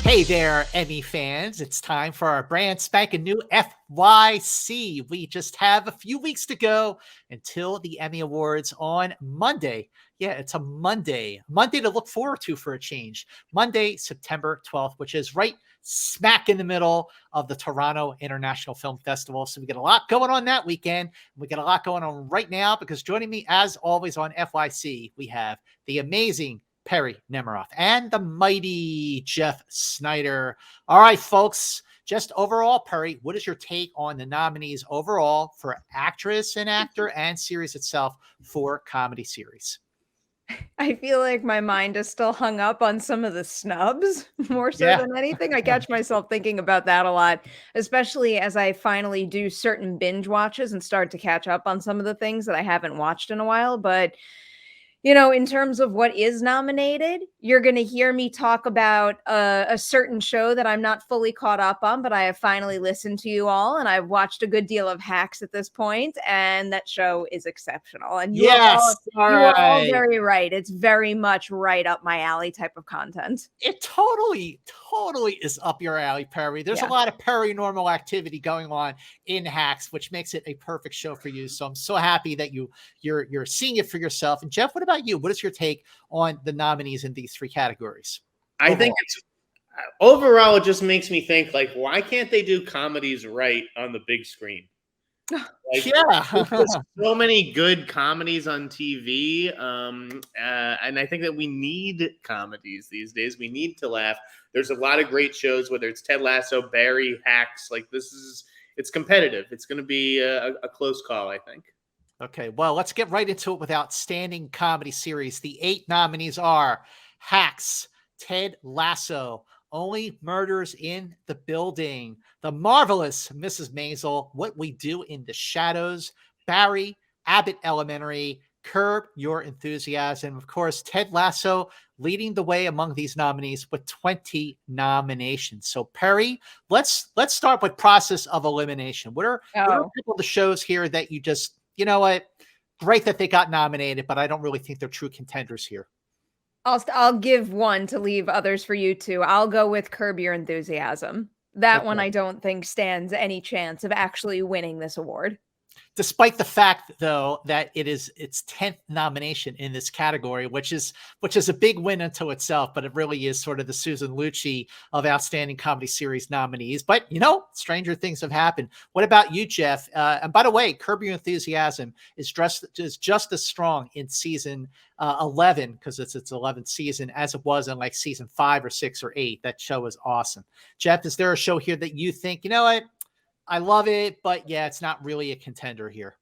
Hey there, Emmy fans. It's time for our brand spanking new FYC. We just have a few weeks to go until the Emmy Awards on Monday. Yeah, it's a Monday. Monday to look forward to for a change. Monday, September 12th, which is right smack in the middle of the Toronto International Film Festival. So we got a lot going on that weekend. We got a lot going on right now because joining me, as always, on FYC, we have the amazing Perri Nemiroff and the mighty Jeff Snyder. All right, folks, just overall, Perri, what is your take on the nominees overall for actress and actor and series itself for comedy series? I feel like my mind is still hung up on some of the snubs more so than anything. I catch myself thinking about that a lot, especially as I finally do certain binge watches and start to catch up on some of the things that I haven't watched in a while. But in terms of what is nominated, you're going to hear me talk about a certain show that I'm not fully caught up on, but I have finally listened to you all, and I've watched a good deal of Hacks at this point, and that show is exceptional. And you are all very right. It's very much right up my alley type of content. It totally is up your alley, Perri. There's a lot of paranormal activity going on in Hacks, which makes it a perfect show for you. So I'm so happy that you're seeing it for yourself. And Jeff, what about you? What is your take on the nominees in these three categories? I think it's overall, it just makes me think, like, why can't they do comedies right on the big screen? Like, there's so many good comedies on TV, and I think that we need comedies these days. We need to laugh. There's a lot of great shows, whether it's Ted Lasso, Barry, Hacks. Like, it's competitive. It's going to be a close call, I think. Okay, well, let's get right into it with Outstanding Comedy Series. The 8 nominees are Hacks, Ted Lasso, Only Murders in the Building, The Marvelous Mrs. Maisel, What We Do in the Shadows, Barry, Abbott Elementary, Curb Your Enthusiasm. Of course, Ted Lasso leading the way among these nominees with 20 nominations. So, Perri, let's start with process of elimination. What are a couple of the shows here that you just, you know what, great that they got nominated, but I don't really think they're true contenders here? I'll give one to leave others for you two. I'll go with Curb Your Enthusiasm. That one I don't think stands any chance of actually winning this award. Despite the fact, though, that it is its 10th nomination in this category, which is a big win unto itself, but it really is sort of the Susan Lucci of Outstanding Comedy Series nominees. But, stranger things have happened. What about you, Jeff? And by the way, Curb Your Enthusiasm is just as strong in season 11, because it's its 11th season, as it was in like season 5 or 6 or 8. That show is awesome. Jeff, is there a show here that you think, you know what, I love it, but yeah, it's not really a contender here?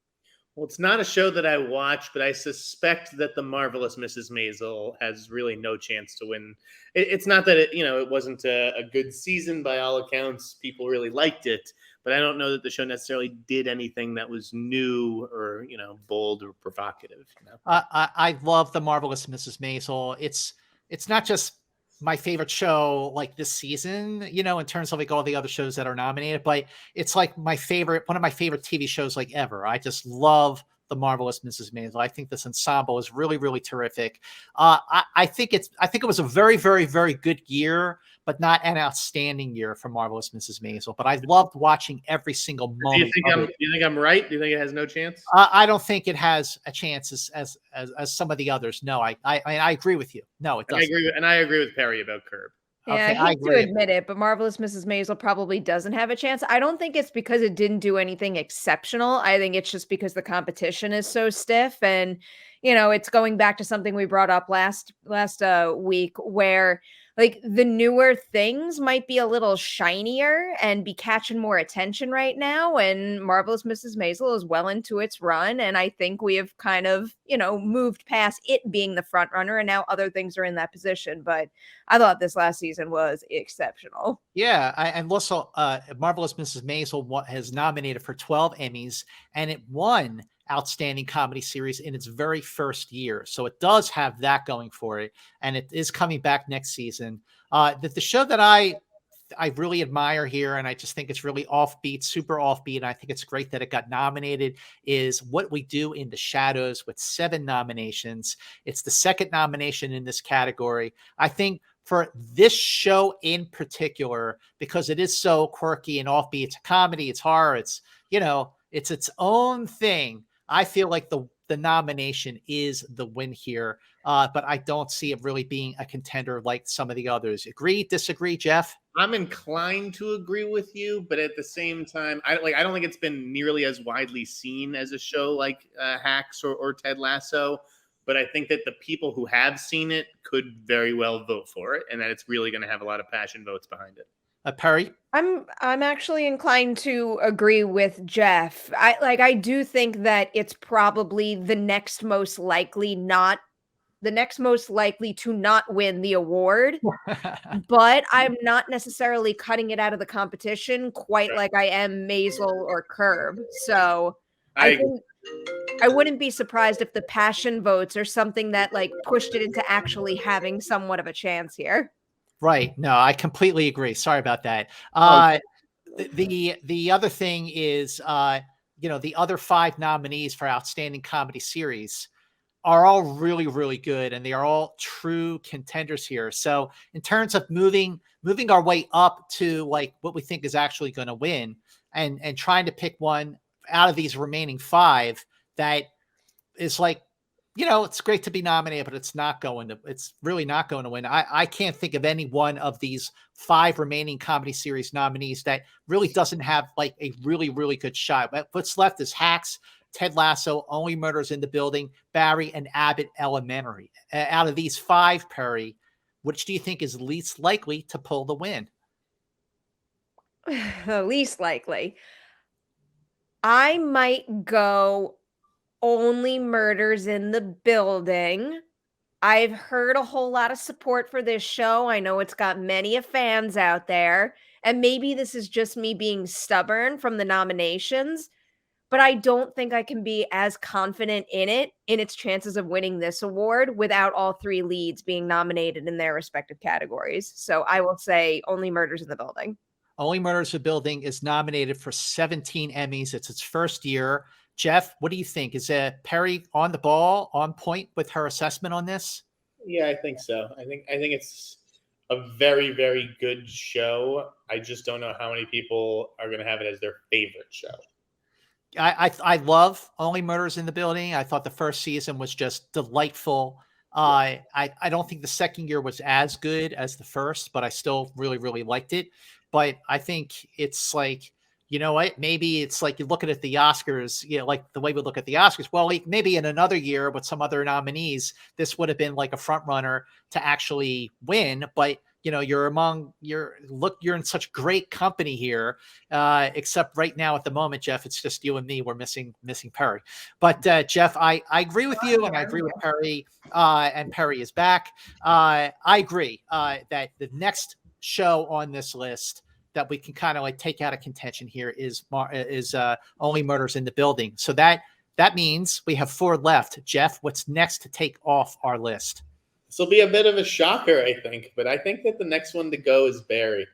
Well, it's not a show that I watch, but I suspect that The Marvelous Mrs. Maisel has really no chance to win. It's not that it wasn't a good season by all accounts. People really liked it, but I don't know that the show necessarily did anything that was new or bold or provocative. I love The Marvelous Mrs. Maisel. It's not just my favorite show like this season, in terms of like all the other shows that are nominated, but it's like one of my favorite TV shows like ever. I just love The Marvelous Mrs. Maisel. I think this ensemble is really, really terrific. I think it was a very, very, very good year, but not an outstanding year for Marvelous Mrs. Maisel. But I loved watching every single moment. Do you think I'm right? Do you think it has no chance? I don't think it has a chance as some of the others. No, I agree with you. No, it doesn't. I agree with Perri about Curb. Yeah, I hate to admit it, but Marvelous Mrs. Maisel probably doesn't have a chance. I don't think it's because it didn't do anything exceptional. I think it's just because the competition is so stiff, and it's going back to something we brought up last week, where like the newer things might be a little shinier and be catching more attention right now. And Marvelous Mrs. Maisel is well into its run. And I think we have kind of, moved past it being the front runner, and now other things are in that position. But I thought this last season was exceptional. Yeah. And also Marvelous Mrs. Maisel has nominated for 12 Emmys, and it won Outstanding Comedy Series in its very first year. So it does have that going for it, and it is coming back next season. The show that I really admire here, and I just think it's really offbeat, super offbeat, and I think it's great that it got nominated, is What We Do in the Shadows with 7 nominations. It's the second nomination in this category. I think for this show in particular, because it is so quirky and offbeat. It's a comedy, it's horror, it's, it's its own thing. I feel like the nomination is the win here, but I don't see it really being a contender like some of the others. Agree, disagree, Jeff? I'm inclined to agree with you, but at the same time, I don't think it's been nearly as widely seen as a show like Hacks or Ted Lasso. But I think that the people who have seen it could very well vote for it, and that it's really going to have a lot of passion votes behind it. Perri? I'm actually inclined to agree with Jeff. I do think that it's probably the next most likely to not win the award, but I'm not necessarily cutting it out of the competition quite like I am Maisel or Curb. So I think I wouldn't be surprised if the passion votes are something that pushed it into actually having somewhat of a chance here. Right. No, I completely agree. Sorry about that. The other thing is, the other 5 nominees for Outstanding Comedy Series are all really, really good, and they are all true contenders here. So in terms of moving our way up to what we think is actually going to win, and trying to pick one out of these remaining 5 that is it's great to be nominated, but it's really not going to win. I can't think of any one of these 5 remaining comedy series nominees that really doesn't have a really, really good shot. But what's left is Hacks, Ted Lasso, Only Murders in the Building, Barry, and Abbott Elementary. Out of these 5, Perri, which do you think is least likely to pull the win? Least likely. I might go Only Murders in the Building. I've heard a whole lot of support for this show. I know it's got many fans out there, and maybe this is just me being stubborn from the nominations, but I don't think I can be as confident in its chances of winning this award without all 3 leads being nominated in their respective categories. So I will say Only Murders in the Building. Only Murders in the Building is nominated for 17 Emmys. It's its first year. Jeff, what do you think? Is Perri on the ball, on point with her assessment on this? Yeah, I think so. I think it's a very, very good show. I just don't know how many people are going to have it as their favorite show. I love Only Murders in the Building. I thought the first season was just delightful. I don't think the second year was as good as the first, but I still really, really liked it. But I think it's you know what? Maybe it's you look at the Oscars, like the way we look at the Oscars. Well, maybe in another year with some other nominees, this would have been a front runner to actually win. But you're in such great company here. Except right now at the moment, Jeff, it's just you and me. We're missing Perri. But Jeff, I agree with you, and I agree with Perri. And Perri is back. I agree that the next show on this list that we can kind of take out of contention here is Only Murders in the Building. So that means we have 4 left. Jeff, what's next to take off our list? This will be a bit of a shocker, I think, but I think that the next one to go is Barry.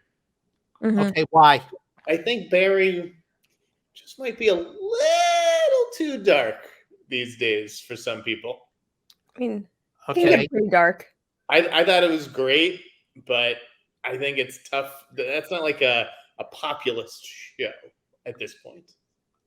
Mm-hmm. Okay, why? I think Barry just might be a little too dark these days for some people. I mean, okay, pretty dark. I thought it was great, but I think it's tough. That's not a populist show at this point.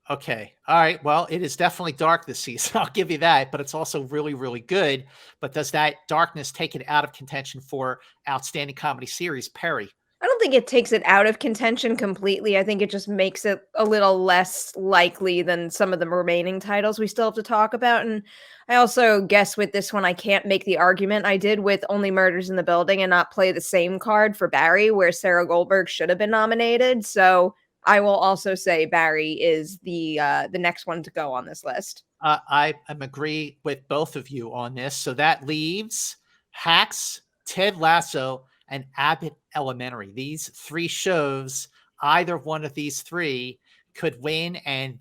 Okay. All right. Well, it is definitely dark this season. I'll give you that, but it's also really, really good. But does that darkness take it out of contention for Outstanding Comedy Series, Perri? I don't think it takes it out of contention completely. I think it just makes it a little less likely than some of the remaining titles we still have to talk about. And I also guess with this one, I can't make the argument I did with Only Murders in the Building and not play the same card for Barry, where Sarah Goldberg should have been nominated. So I will also say Barry is the next one to go on this list. I agree with both of you on this. So that leaves Hacks, Ted Lasso, and Abbott Elementary. These 3 shows, either one of these 3 could win and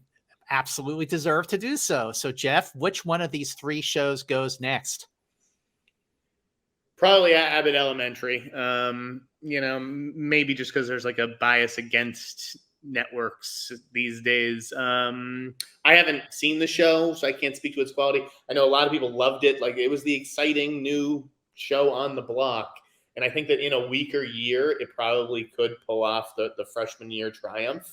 absolutely deserve to do so. So Jeff, which one of these 3 shows goes Probably Abbott Elementary. Maybe just because there's a bias against networks these days. I haven't seen the show, so I can't speak to its quality. I know a lot of people loved it. It was the exciting new show on the block. And I think that in a weaker year, it probably could pull off the freshman year triumph.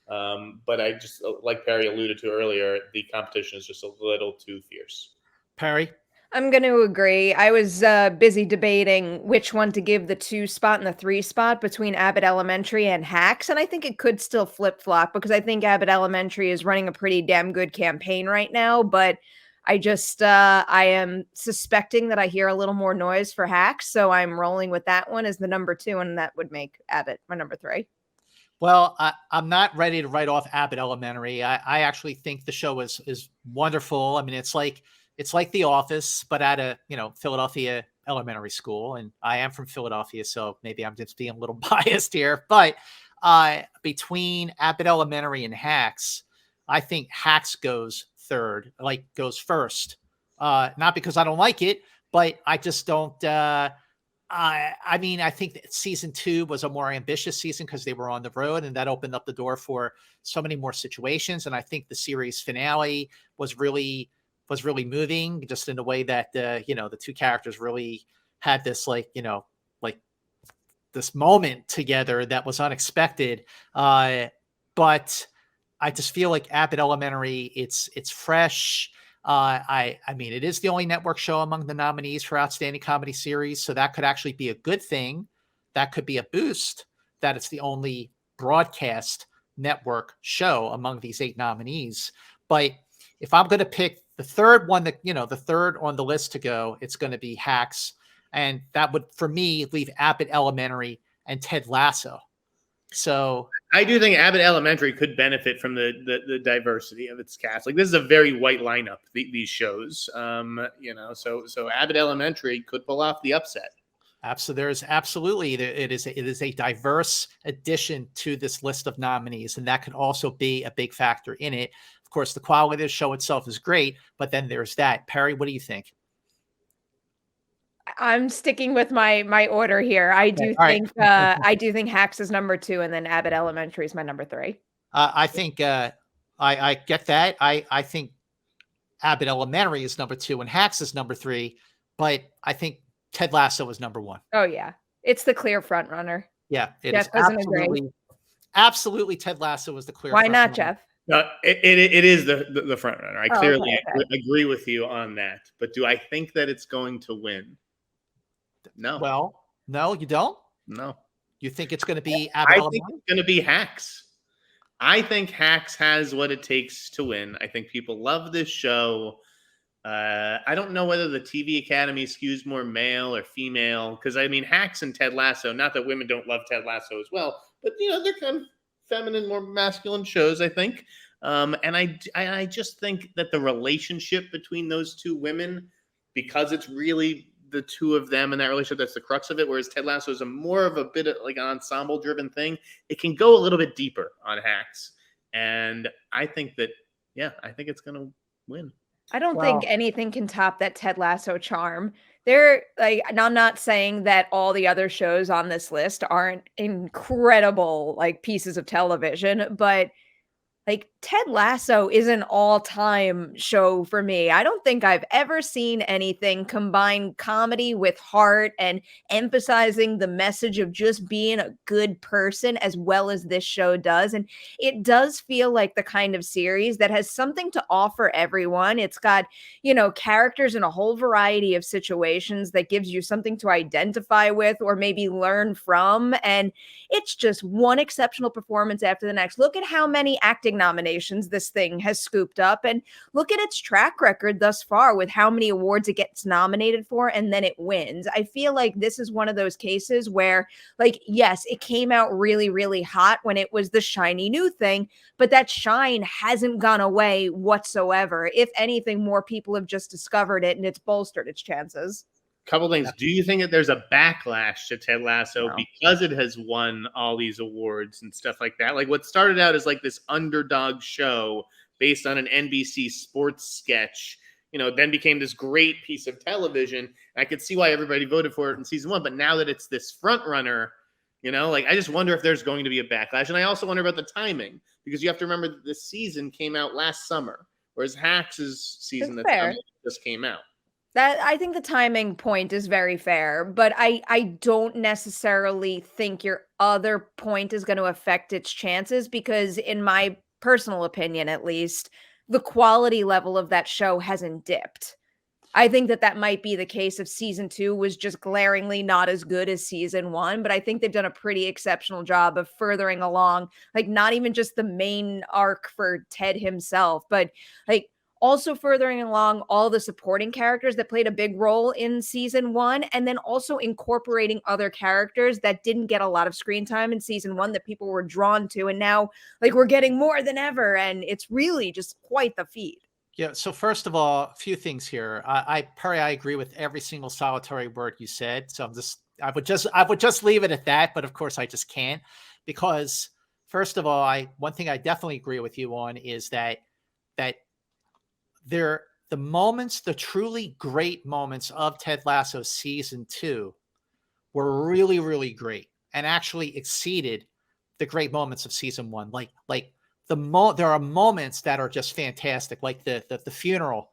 But I just, like Perri alluded to earlier, the competition is just a little too fierce. Perri? I'm going to agree. I was busy debating which one to give the 2 spot and the 3 spot between Abbott Elementary and Hacks, and I think it could still flip-flop because I think Abbott Elementary is running a pretty damn good campaign right now, but I am suspecting that I hear a little more noise for Hacks, so I'm rolling with that one as the number 2, and that would make Abbott my number 3. Well, I'm not ready to write off Abbott Elementary. I actually think the show is wonderful. I mean, it's like The Office, but at a Philadelphia elementary school, and I am from Philadelphia, so maybe I'm just being a little biased here. But between Abbott Elementary and Hacks, I think Hacks goes first. Not because I don't like it, but I just don't. I mean, I think that season 2 was a more ambitious season because they were on the road, and that opened up the door for so many more situations. And I think the series finale was really moving, just in the way that the 2 characters really had this this moment together that was unexpected. But I just feel like Abbott Elementary, it's fresh. I mean, it is the only network show among the nominees for Outstanding Comedy Series, so that could actually be a good thing. That could be a boost that it's the only broadcast network show among these 8 nominees. But if I'm going to pick the third one, the third on the list to go, it's going to be Hacks, and that would, for me, leave Abbott Elementary and Ted Lasso. So I do think Abbott Elementary could benefit from the diversity of its cast. Like, this is a very white lineup, these shows. So Abbott Elementary could pull off the upset. Absolutely, it is a diverse addition to this list of nominees, and that could also be a big factor in it. Of course, the quality of the show itself is great, but then there's that. Perri, what do you think? I'm sticking with my order here. I do think I do think Hacks is number 2, and then Abbott Elementary is my number 3. I think I get that. I think Abbott Elementary is number 2 and Hacks is number 3, but I think Ted Lasso is number 1. Oh yeah, it's the clear front runner. Yeah, it Jeff is absolutely Ted Lasso is the clear. Why not, Jeff? It is the front runner. I clearly agree with you on that. But do I think that it's going to win? No. Well, no, you don't? No. You think it's going to be Abbott Elementary? I think it's going to be Hacks. I think Hacks has what it takes to win. I think people love this show. I don't know whether the TV Academy skews more male or female, because I mean, Hacks and Ted Lasso, not that women don't love Ted Lasso as well, but they're kind of feminine, more masculine shows, I think. And I just think that the relationship between those 2 women, because it's really the 2 of them and that relationship, that's the crux of it, whereas Ted Lasso is more of a bit of like an ensemble driven thing. It can go a little bit deeper on Hacks, and I think it's going to win. I don't think anything can top that Ted Lasso charm. I'm not saying that all the other shows on this list aren't incredible pieces of television, but Ted Lasso is an all-time show for me. I don't think I've ever seen anything combine comedy with heart and emphasizing the message of just being a good person as well as this show does. And it does feel like the kind of series that has something to offer everyone. It's got, characters in a whole variety of situations that gives you something to identify with or maybe learn from. And it's just one exceptional performance after the next. Look at how many acting nominations this thing has scooped up, and look at its track record thus far with how many awards it gets nominated for and then it wins. I feel like this is one of those cases where, yes, it came out really, really hot when it was the shiny new thing, but that shine hasn't gone away whatsoever. If anything, more people have just discovered it and it's bolstered its chances. Couple things. Do you think that there's a backlash to Ted Lasso because it has won all these awards and stuff like that? Like, what started out as this underdog show based on an NBC sports sketch, then became this great piece of television. I could see why everybody voted for it in season 1, but now that it's this front runner, I just wonder if there's going to be a backlash. And I also wonder about the timing, because you have to remember that this season came out last summer, whereas Hacks' season just came out. That I think the timing point is very fair, but I don't necessarily think your other point is going to affect its chances because in my personal opinion at least, the quality level of that show hasn't dipped. I think that that might be the case if season 2 was just glaringly not as good as season 1, but I think they've done a pretty exceptional job of furthering along, like, not even just the main arc for Ted himself, but, like, also furthering along all the supporting characters that played a big role in season 1, and then also incorporating other characters that didn't get a lot of screen time in season 1 that people were drawn to, and now, like, we're getting more than ever, and it's really just quite the feat. Yeah. So first of all, a few things here. Perry, I agree with every single solitary word you said. So I would just leave it at that. But of course, I just can't because first of all, one thing I definitely agree with you on is that the truly great moments of Ted Lasso season 2 were really, really great and actually exceeded the great moments of season 1. There are moments that are just fantastic, like the funeral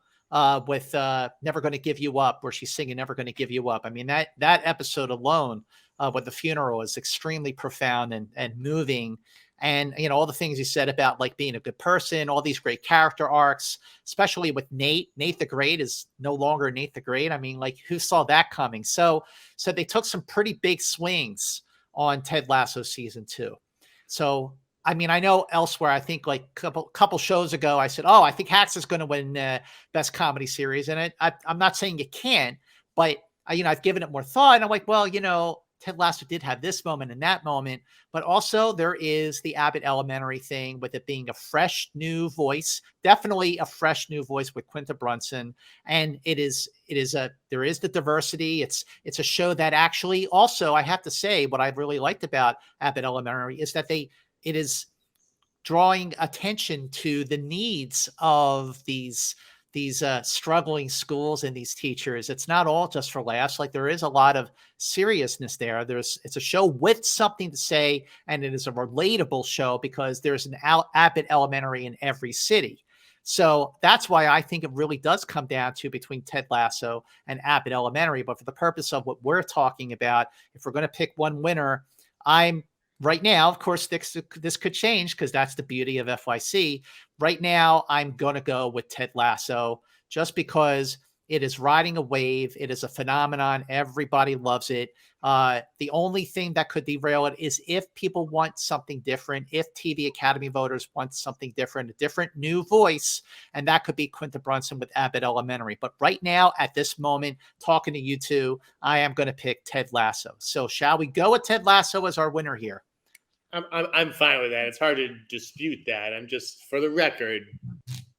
with "Never Gonna Give You Up," where she's singing "Never Gonna Give You Up." I mean that episode alone with the funeral is extremely profound and moving. And all the things you said about like being a good person, all these great character arcs, especially with Nate. Nate the Great is no longer Nate the Great. I mean, like who saw that coming? So they took some pretty big swings on Ted Lasso season 2. So I mean, I know elsewhere, I think like couple shows ago, I said, oh, I think Hacks is going to win best comedy series. And I'm not saying you can't, but I've given it more thought. And I'm like, well, Ted Lasso did have this moment and that moment, but also there is the Abbott Elementary thing with it being a fresh new voice, definitely a fresh new voice with Quinta Brunson. And there is the diversity. It's a show that actually also, I have to say, what I really liked about Abbott Elementary is that it is drawing attention to the needs of these struggling schools and these teachers. It's not all just for laughs. Like there is a lot of seriousness there. It's a show with something to say, and it is a relatable show because there's an Abbott Elementary in every city. So that's why I think it really does come down to between Ted Lasso and Abbott Elementary. But for the purpose of what we're talking about, if we're going to pick one winner, right now, of course, this could change because that's the beauty of FYC. Right now, I'm going to go with Ted Lasso just because it is riding a wave. It is a phenomenon. Everybody loves it. The only thing that could derail it is if people want something different, if TV Academy voters want something different, a different new voice, and that could be Quinta Brunson with Abbott Elementary. But right now, at this moment, talking to you two, I am going to pick Ted Lasso. So shall we go with Ted Lasso as our winner here? I'm fine with that. It's hard to dispute that. I'm just, for the record,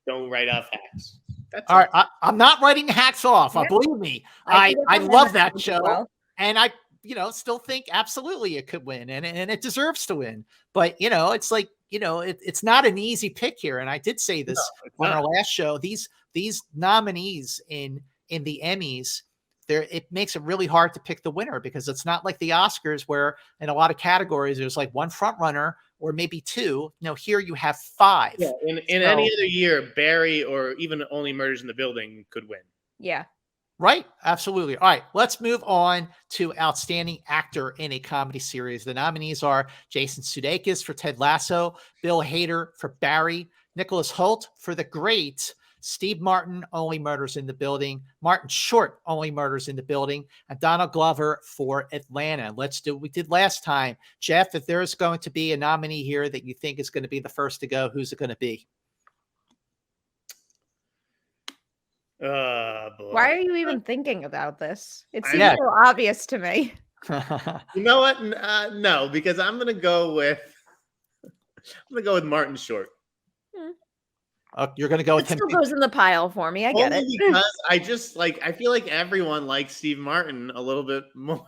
don't write off Hacks. That's all right. I'm not writing Hacks off. Yeah. Believe me, I love that show, and I still think absolutely it could win, and it deserves to win. But it's like it's not an easy pick here. And I did say this on our last show. These nominees in the Emmys, it makes it really hard to pick the winner because it's not like the Oscars where in a lot of categories there's like one front runner or maybe two. Here you have 5. Yeah, in any other year, Barry or even Only Murders in the Building could win. Yeah. Right. Absolutely. All right. Let's move on to Outstanding Actor in a Comedy Series. The nominees are Jason Sudeikis for Ted Lasso, Bill Hader for Barry, Nicholas Hoult for The Great, Steve Martin, Only Murders in the Building, Martin Short, Only Murders in the Building, and Donald Glover for Atlanta. Let's do what we did last time. Jeff, if there's going to be a nominee here that you think is going to be the first to go, who's it going to be? Boy. Why are you even thinking about this? It seems so obvious to me. You know what? No, because I'm gonna go with Martin Short. You're going to go with him. Still goes in the pile for me. I get it. Because I feel like everyone likes Steve Martin a little bit more.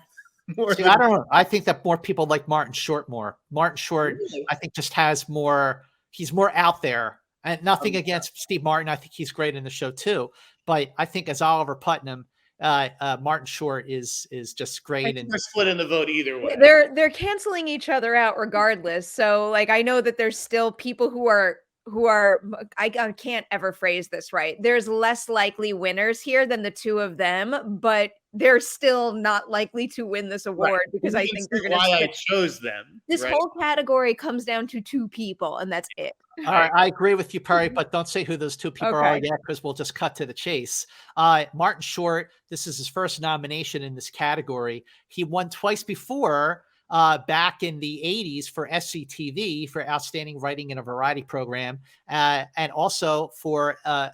See, I don't know. I think that more people like Martin Short more. Martin Short, really? I think just has more. He's more out there. And nothing against Steve Martin. I think he's great in the show too. But I think as Oliver Putnam, Martin Short is just great. And they're splitting the vote either way. They're canceling each other out regardless. So like I know that there's still people who are who are, I can't ever phrase this right. There's less likely winners here than the two of them, but they're still not likely to win this award because I think they're going to why I chose them. This whole category comes down to two people, and that's it. All right, I agree with you, Perri, but don't say who those two people are yet, because we'll just cut to the chase. Martin Short, this is his first nomination in this category. He won twice before, back in the 80s for SCTV for Outstanding Writing in a Variety Program, and also for a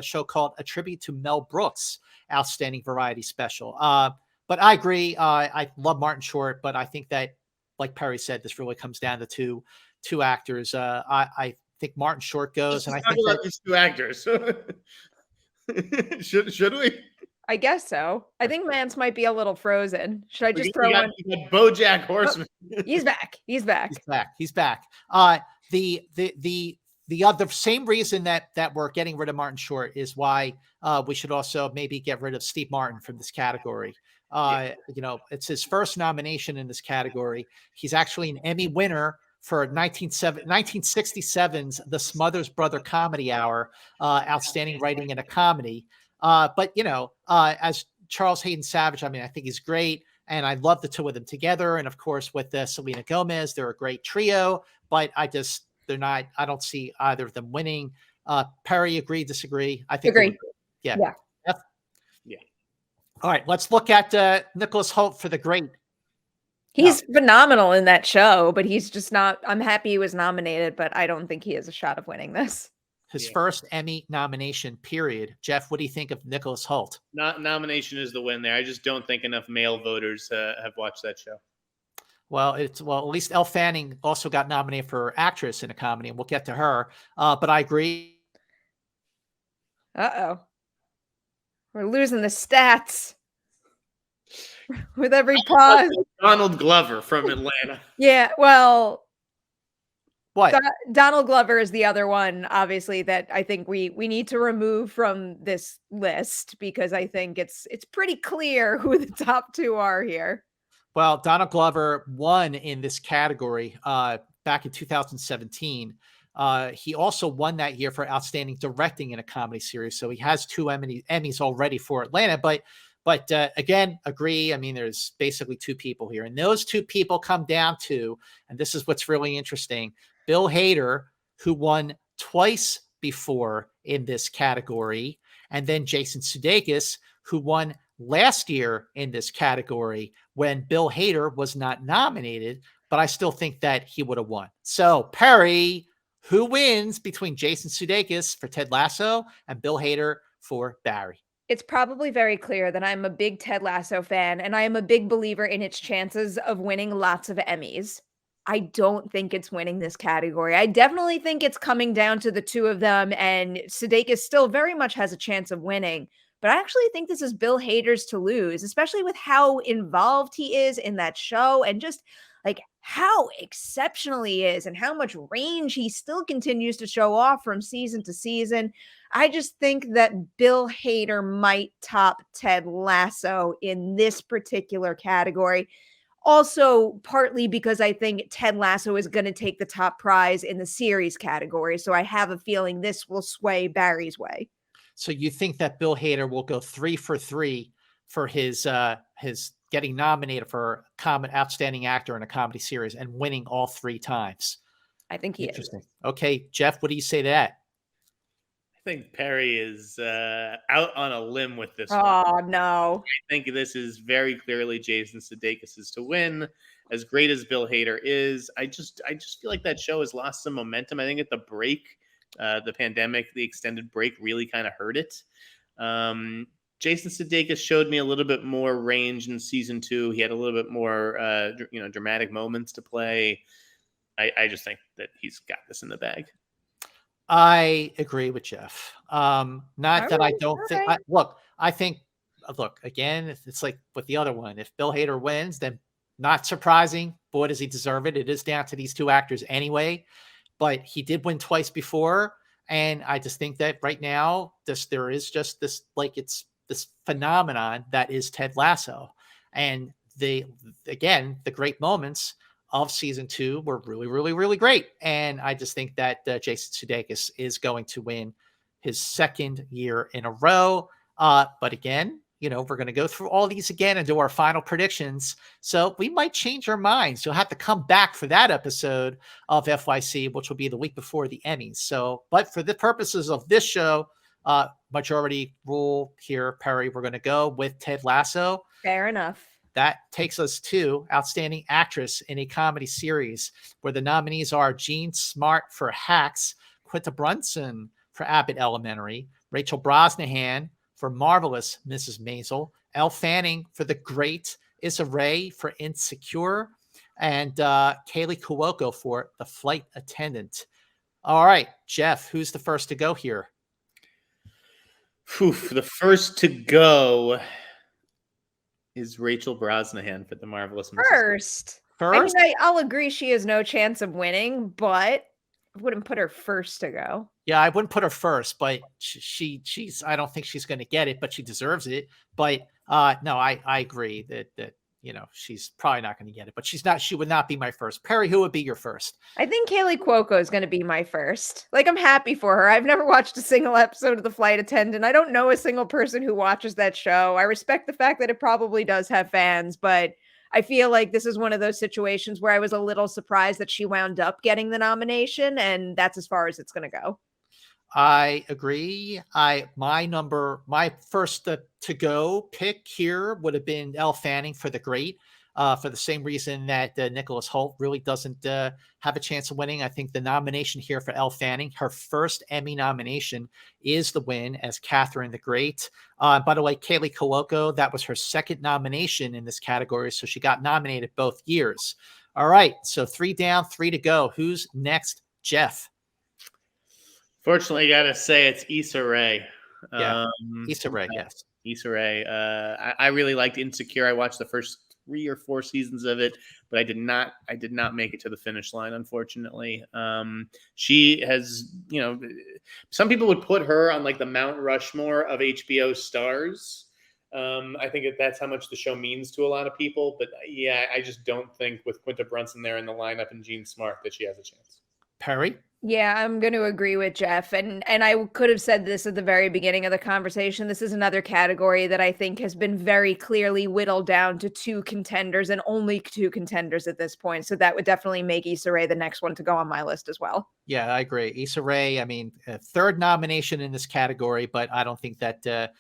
show called A Tribute to Mel Brooks, Outstanding Variety Special. But I agree. I love Martin Short, but I think that, like Perri said, this really comes down to two actors. I think Martin Short goes, and I think that these two actors. should we? I guess so. I think Mance might be a little frozen. Should I just throw one? BoJack Horseman. Oh, he's back. He's back. He's back. The other same reason that we're getting rid of Martin Short is why we should also maybe get rid of Steve Martin from this category. It's his first nomination in this category. He's actually an Emmy winner for 1967's The Smothers Brother Comedy Hour, Outstanding Writing in a Comedy. But as Charles Hayden Savage, I mean, I think he's great, and I love the two of them together. And of course, with Selena Gomez, they're a great trio. But I don't see either of them winning. Perri, agree, disagree? I think agree. Yeah. Yeah. All right, let's look at Nicholas Hoult for The Great. He's phenomenal in that show, but he's just not. I'm happy he was nominated, but I don't think he has a shot of winning this. His first Emmy nomination, period. Jeff, what do you think of Nicholas Hoult? Nomination is the win there. I just don't think enough male voters have watched that show. Well, at least Elle Fanning also got nominated for actress in a comedy, and we'll get to her. But I agree. Uh-oh. We're losing the stats with every pause. Donald Glover from Atlanta. Yeah, well, what? Donald Glover is the other one, obviously, that I think we need to remove from this list because I think it's pretty clear who the top two are here. Well, Donald Glover won in this category back in 2017. He also won that year for Outstanding Directing in a Comedy Series. So he has two Emmys already for Atlanta. But again, agree. I mean, there's basically two people here. And those two people come down to, and this is what's really interesting, Bill Hader, who won twice before in this category, and then Jason Sudeikis, who won last year in this category when Bill Hader was not nominated, but I still think that he would have won. So, Perri, who wins between Jason Sudeikis for Ted Lasso and Bill Hader for Barry? It's probably very clear that I'm a big Ted Lasso fan, and I am a big believer in its chances of winning lots of Emmys. I don't think it's winning this category. I definitely think it's coming down to the two of them, and Sudeikis still very much has a chance of winning. But I actually think this is Bill Hader's to lose, especially with how involved he is in that show and just like how exceptional he is and how much range he still continues to show off from season to season. I just think that Bill Hader might top Ted Lasso in this particular category. Also, partly because I think Ted Lasso is going to take the top prize in the series category. So I have a feeling this will sway Barry's way. So you think that Bill Hader will go 3 for 3 for his getting nominated for Outstanding Actor in a Comedy Series and winning all 3 times? I think he is. Okay, Jeff, what do you say to that? I think Perri is out on a limb with this one. Oh, no. I think this is very clearly Jason Sudeikis to win. As great as Bill Hader is, I just feel like that show has lost some momentum. I think at the break, the pandemic, the extended break really kind of hurt it. Jason Sudeikis showed me a little bit more range in season 2. He had a little bit more, dramatic moments to play. I just think that he's got this in the bag. I agree with Jeff. Not that I don't think. Look, again, it's like with the other one. If Bill Hader wins, then not surprising. Boy, does he deserve it. It is down to these two actors anyway. But he did win twice before, and I just think that right now, there is just this, like, it's this phenomenon that is Ted Lasso, and the great moments of season 2 were really, really, really great. And I just think that Jason Sudeikis is going to win his second year in a row. But again, we're going to go through all these again and do our final predictions. So we might change our minds. You'll have to come back for that episode of FYC, which will be the week before the Emmys. So, but for the purposes of this show, majority rule here, Perri, we're going to go with Ted Lasso. Fair enough. That takes us to Outstanding Actress in a Comedy Series, where the nominees are Jean Smart for Hacks, Quinta Brunson for Abbott Elementary, Rachel Brosnahan for Marvelous Mrs. Maisel, Elle Fanning for The Great, Issa Rae for Insecure, and Kaylee Cuoco for The Flight Attendant. All right, Jeff, who's the first to go here? The first to go is Rachel Brosnahan for The Marvelous Mrs. First? I mean, I'll agree she has no chance of winning, but I wouldn't put her first to go. Yeah, I wouldn't put her first, but she's I don't think she's going to get it, but she deserves it. But no, I agree that she's probably not going to get it, but she would not be my first. Perri, who would be your first? I think Kaylee Cuoco is going to be my first. Like, I'm happy for her. I've never watched a single episode of The Flight Attendant. I don't know a single person who watches that show. I respect the fact that it probably does have fans, but I feel like this is one of those situations where I was a little surprised that she wound up getting the nomination, and that's as far as it's going to go. I agree. My first to go pick here would have been Elle Fanning for The Great, for the same reason that Nicholas Hoult really doesn't have a chance of winning. I think the nomination here for Elle Fanning, her first Emmy nomination, is the win as Catherine the Great. By the way, Kaylee Cuoco, that was her second nomination in this category, so she got nominated both years. All right, so 3 down, 3 to go. Who's next, Jeff? Fortunately, I gotta say it's Issa Rae. Yeah, Issa Rae, yes. Issa Rae. I really liked Insecure. I watched the first 3 or 4 seasons of it, but I did not make it to the finish line, unfortunately. She has, some people would put her on like the Mount Rushmore of HBO stars. I think that's how much the show means to a lot of people. But yeah, I just don't think with Quinta Brunson there in the lineup and Jean Smart that she has a chance. Perri? Yeah, I'm going to agree with Jeff. And I could have said this at the very beginning of the conversation. This is another category that I think has been very clearly whittled down to 2 contenders and only 2 contenders at this point. So that would definitely make Issa Rae the next one to go on my list as well. Yeah, I agree. Issa Rae, I mean, 3rd nomination in this category, but I don't think that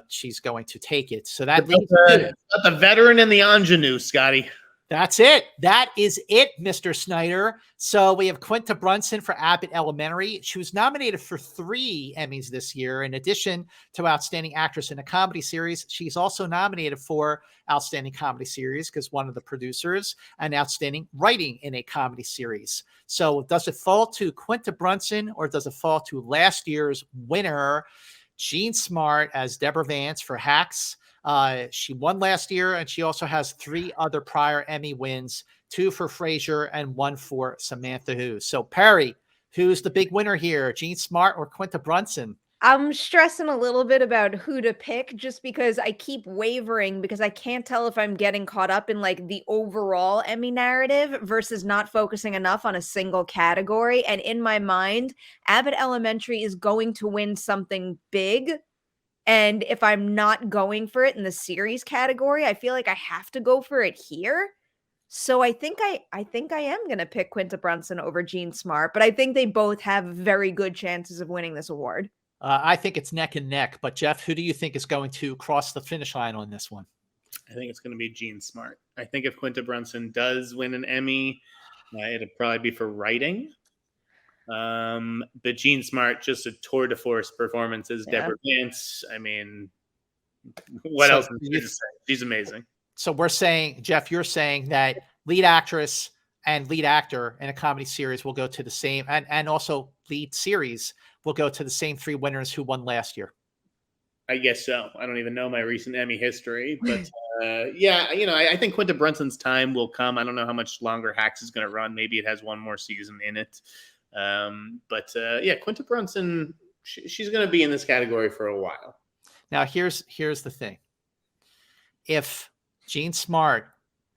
she's going to take it. So that leaves the veteran and the ingenue, Scotty. That's it. That is it, Mr. Snyder. So we have Quinta Brunson for Abbott Elementary. She was nominated for 3 Emmys this year. In addition to Outstanding Actress in a Comedy Series, she's also nominated for Outstanding Comedy Series because one of the producers, and Outstanding Writing in a Comedy Series. So does it fall to Quinta Brunson or does it fall to last year's winner, Jean Smart, as Deborah Vance for Hacks? She won last year, and she also has 3 other prior Emmy wins, 2 for Frasier and 1 for Samantha Who. So, Perri, who's the big winner here, Jean Smart or Quinta Brunson? I'm stressing a little bit about who to pick just because I keep wavering because I can't tell if I'm getting caught up in like the overall Emmy narrative versus not focusing enough on a single category. And in my mind, Abbott Elementary is going to win something big. And if I'm not going for it in the series category, I feel like I have to go for it here. So I think I am going to pick Quinta Brunson over Jean Smart, but I think they both have very good chances of winning this award. I think it's neck and neck. But Jeff, who do you think is going to cross the finish line on this one? I think it's going to be Jean Smart. I think if Quinta Brunson does win an Emmy, it'll probably be for writing. But Jean Smart, just a tour de force performance as Deborah Vance. I mean, what else is she to say? She's amazing. So we're saying, Jeff, you're saying that lead actress and lead actor in a comedy series will go to the same, and also lead series will go to the same 3 winners who won last year. I guess so. I don't even know my recent Emmy history, but yeah, I think Quinta Brunson's time will come. I don't know how much longer Hacks is going to run. Maybe it has 1 more season in it. But yeah, Quinta Brunson, she's going to be in this category for a while. Now, here's the thing. If Jean Smart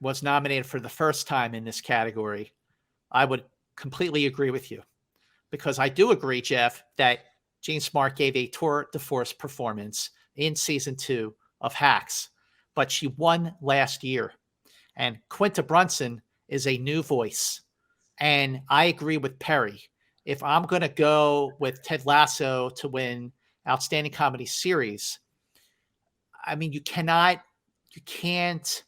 was nominated for the first time in this category, I would completely agree with you, because I do agree, Jeff, that Jean Smart gave a tour de force performance in season 2 of Hacks, but she won last year. And Quinta Brunson is a new voice. And I agree with Perri. If I'm going to go with Ted Lasso to win Outstanding Comedy Series, I mean, you can't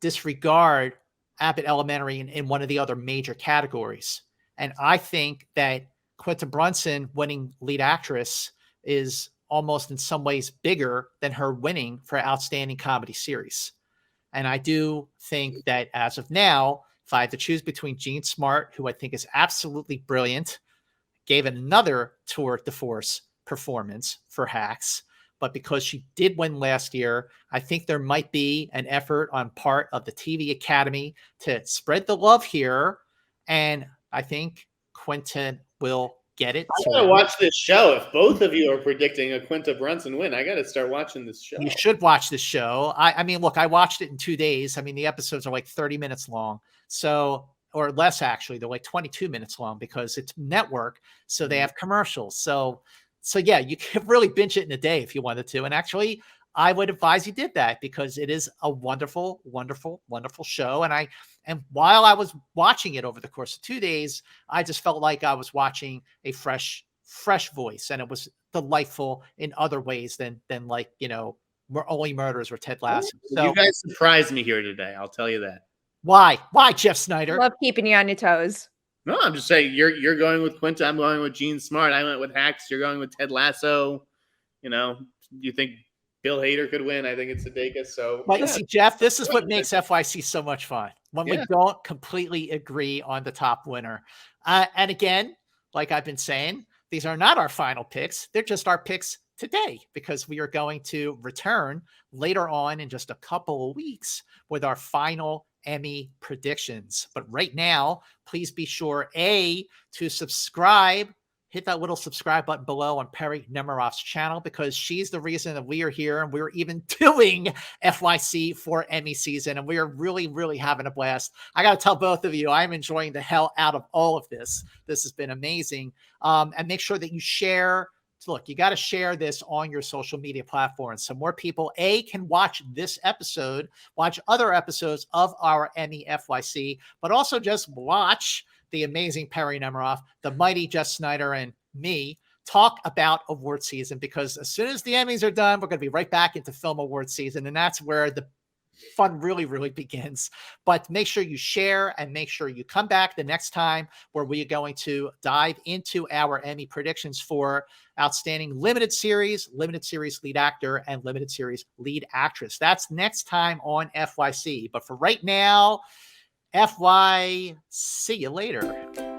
disregard Abbott Elementary in one of the other major categories. And I think that Quinta Brunson winning lead actress is almost in some ways bigger than her winning for Outstanding Comedy Series. And I do think that as of now, if I had to choose between Jean Smart, who I think is absolutely brilliant, gave another tour de force performance for Hacks, but because she did win last year, I think there might be an effort on part of the TV Academy to spread the love here. And I think Quinta will get it. I gotta watch this show. If both of you are predicting a Quinta Brunson win, I gotta start watching this show. You should watch this show. I mean, look, I watched it in 2 days. I mean, the episodes are like 30 minutes long. So, or less actually, they're like 22 minutes long because it's network. So they have commercials. So yeah, you can really binge it in a day if you wanted to. And actually, I would advise you did that because it is a wonderful, wonderful, wonderful show. And while I was watching it over the course of 2 days, I just felt like I was watching a fresh voice, and it was delightful in other ways than like, Only Murders or Ted Lasso. So you guys surprised me here today. I'll tell you that. Why, Jeff Snyder? Love keeping you on your toes. No, I'm just saying you're going with Quinta. I'm going with Jean Smart. I went with Hacks. You're going with Ted Lasso. You think Bill Hader could win? I think it's Sudeikis. So, but you see, Jeff, this is what makes FYC so much fun when we don't completely agree on the top winner. And again, like I've been saying, these are not our final picks. They're just our picks today because we are going to return later on in just a couple of weeks with our final Emmy predictions. But right now, please be sure, to subscribe. Hit that little subscribe button below on Perri Nemiroff's channel because she's the reason that we are here and we're even doing FYC for Emmy season. And we are really, really having a blast. I got to tell both of you, I'm enjoying the hell out of all of this. This has been amazing. And make sure that you share. Look, you got to share this on your social media platforms so more people, can watch this episode, watch other episodes of our Emmy FYC, but also just watch the amazing Perri Nemiroff, the mighty Jeff Snyder, and me talk about award season, because as soon as the Emmys are done, we're going to be right back into film award season, and that's where the fun really, really begins. But make sure you share and make sure you come back the next time where we are going to dive into our Emmy predictions for Outstanding Limited Series Lead Actor, and Limited Series Lead Actress. That's next time on FYC. But for right now, FY, see you later.